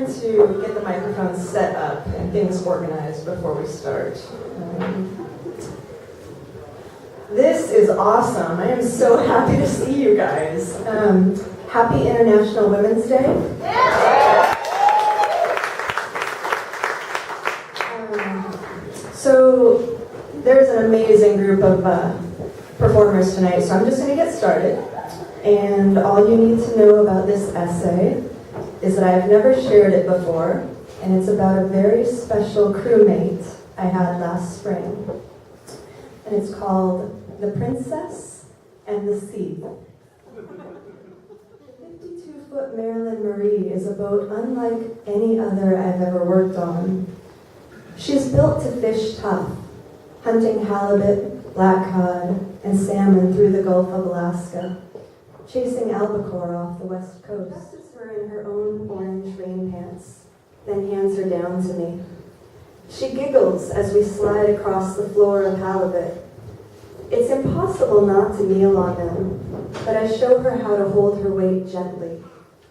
trying to get the microphone set up and things organized before we start. This is awesome. I am so happy to see you guys. Happy International Women's Day. So there's an amazing group of performers tonight, so I'm just going to get started. And all you need to know about this essay is that I have never shared it before, and it's about a very special crewmate I had last spring. And it's called The Princess and the Sea. The 52-foot Marilyn Marie is a boat unlike any other I've ever worked on. She's built to fish tough, hunting halibut, black cod, and salmon through the Gulf of Alaska, chasing albacore off the west coast. Dresses her in her own orange rain pants, then hands her down to me. She giggles as we slide across the floor of halibut. It's impossible not to kneel on them, but I show her how to hold her weight gently,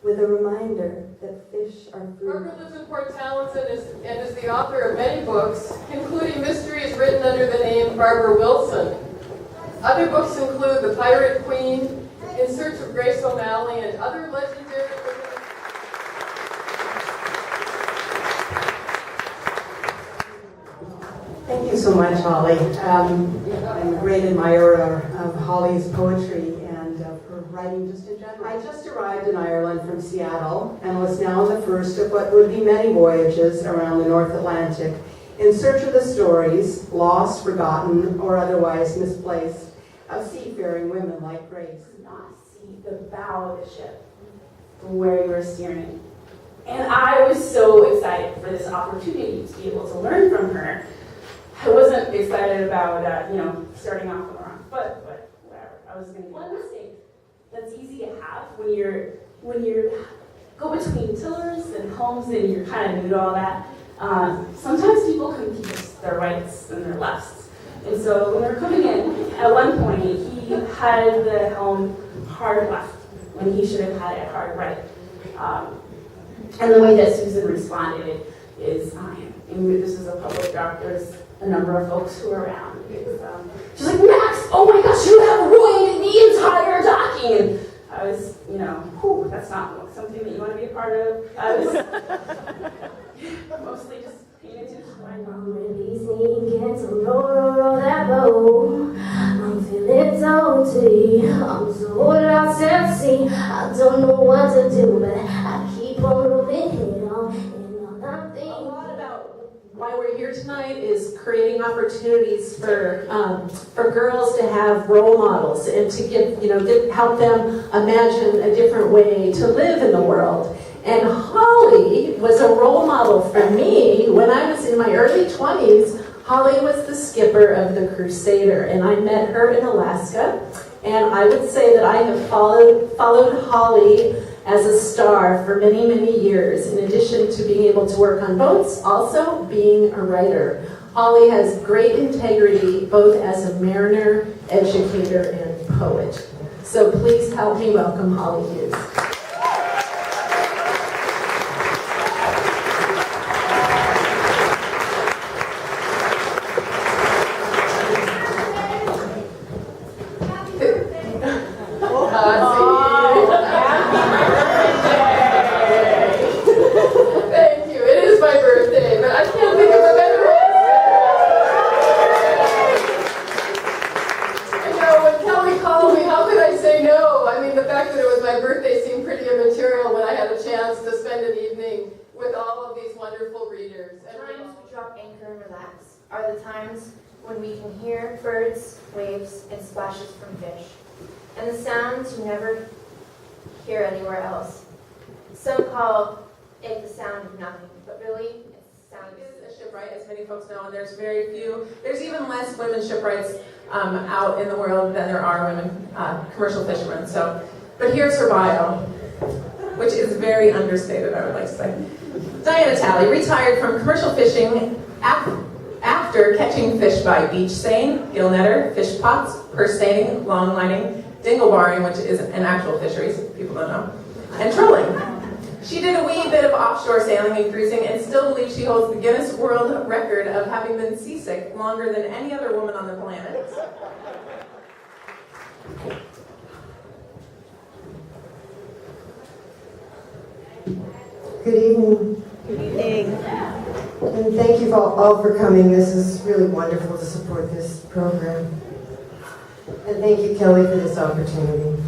with a reminder that fish are food. Barbara lives in Port Townsend and is the author of many books, including mysteries written under the name Barbara Wilson. Other books include The Pirate Queen, In Search of Grace O'Malley, and other legendary women. Thank you so much, Holly. I'm a great admirer of Holly's poetry and her writing just in general. I just arrived in Ireland from Seattle and was now on the first of what would be many voyages around the North Atlantic in search of the stories, lost, forgotten, or otherwise misplaced, of seafaring women like Grace. Not see the bow of the ship from where you were steering. And I was so excited for this opportunity to be able to learn from her. I wasn't excited about, starting off on the wrong foot, but whatever. I was going to do one mistake that's easy to have when you're go between tillers and homes and you're kind of new to all that. Sometimes people confuse their rights and their lefts. And so when they're coming in, at one point, he had the helm hard left when he should have had it hard right. And the way that Susan responded is, and this is a public dock, there's a number of folks who are around. She's like, Max, oh my gosh, you have ruined the entire docking. And I was, that's not something that you want to be a part of. I was mostly just paying attention. I'm really sneaking to roll that boat. I'm feeling salty. I'm so lost at sea. I don't know what to do, but I keep on moving head on. And all I'm thinking. A lot about why we're here tonight is creating opportunities for girls to have role models and to help them imagine a different way to live in the world. And Holly was a role model for me when I was in my early 20s. Holly was the skipper of the Crusader, and I met her in Alaska. And I would say that I have followed Holly as a star for many, many years, in addition to being able to work on boats, also being a writer. Holly has great integrity, both as a mariner, educator, and poet. So please help me welcome Holly Hughes. When we can hear birds, waves, and splashes from fish, and the sounds you never hear anywhere else. Some call it the sound of nothing, but really, it's the sound of a shipwright, as many folks know, and there's even less women shipwrights out in the world than there are women commercial fishermen. But here's her bio, which is very understated, I would like to say. Diana Talley retired from commercial fishing after catching fish by beach seine, gill netter, fish pots, purse seining, long lining, dingle barring, which is an actual fishery, people don't know, and trolling. She She did a wee bit of offshore sailing and cruising and still believes she holds the Guinness World Record of having been seasick longer than any other woman on the planet. Good evening. Good evening. And thank you all for coming. This is really wonderful to support this program. And thank you, Kelly, for this opportunity.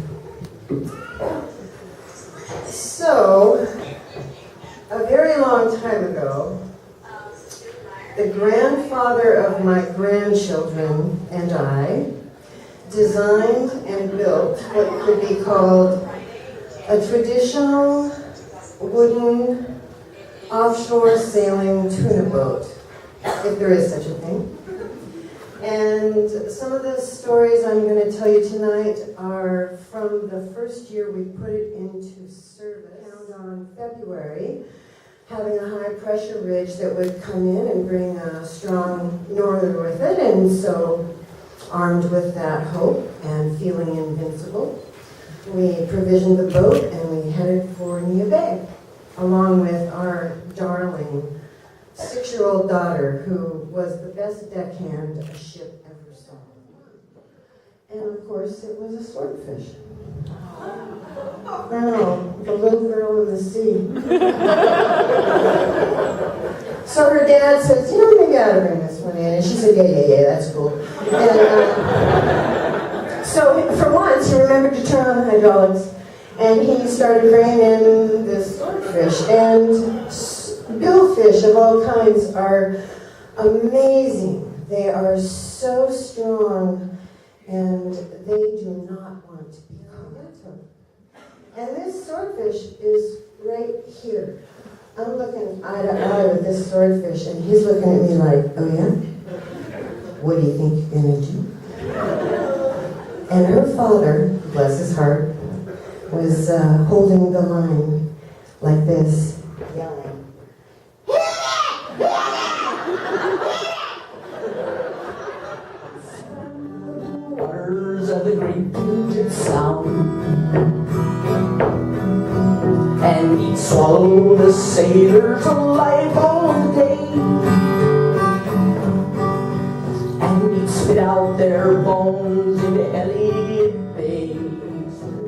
So, a very long time ago, the grandfather of my grandchildren and I designed and built what could be called a traditional wooden offshore sailing tuna boat, if there is such a thing. And some of the stories I'm going to tell you tonight are from the first year we put it into service. Found on February, having a high pressure ridge that would come in and bring a strong norther with it, and so armed with that hope and feeling invincible, we provisioned the boat and we headed for Nia Bay, along with our darling 6-year-old daughter, who was the best deckhand a ship ever saw. And of course, it was a swordfish. No, the little girl in the sea. So her dad says, maybe I ought to bring this one in. And she said, yeah, that's cool. And so for once, he remembered to turn on the hydraulics, and he started bringing in this swordfish. And billfish of all kinds are amazing. They are so strong, and they do not want to be caught. And this swordfish is right here. I'm looking eye to eye with this swordfish, and he's looking at me like, oh yeah? What do you think you're gonna do? And her father, bless his heart, was holding the line like this, yelling. Waters of the great Puget Sound, and he'd swallow the sailors alive all day, and he'd spit out their bones into Elliott Bay.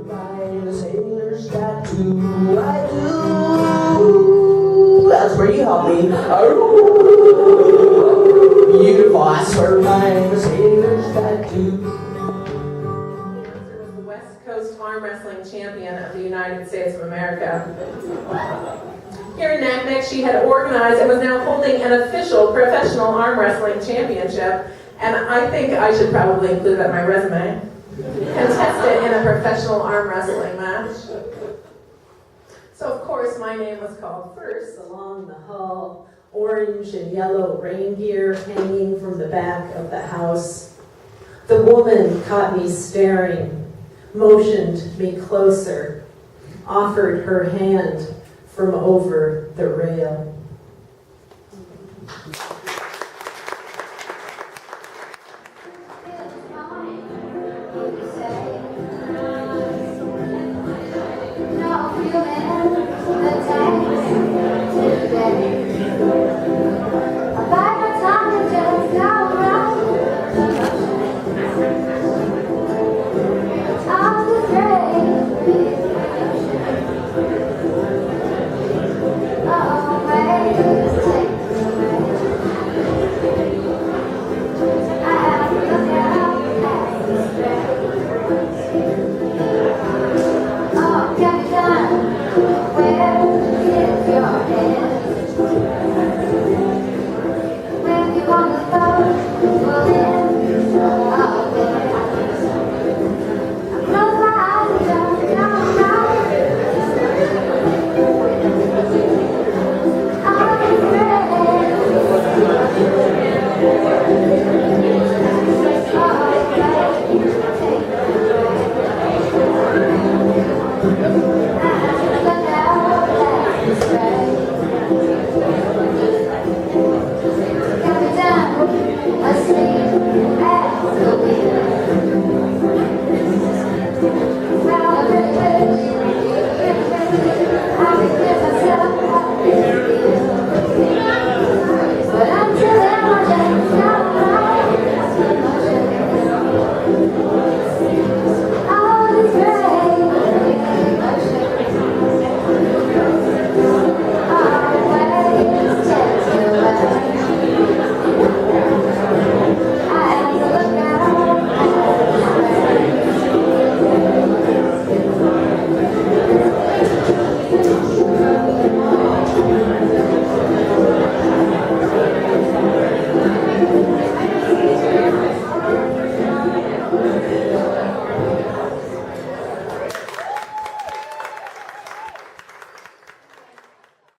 By the sailor's tattoo, I do. That's where you help me. You boss for my sailor's tattoo. Was the West Coast Arm Wrestling Champion of the United States of America. Here in Naknek, she had organized and was now holding an official professional arm wrestling championship, and I think I should probably include that in my resume. Contested in a professional arm wrestling match. So of course my name was called first. Along the hull, orange and yellow rain gear hanging from the back of the house. The woman caught me staring, motioned me closer, offered her hand from over the rail.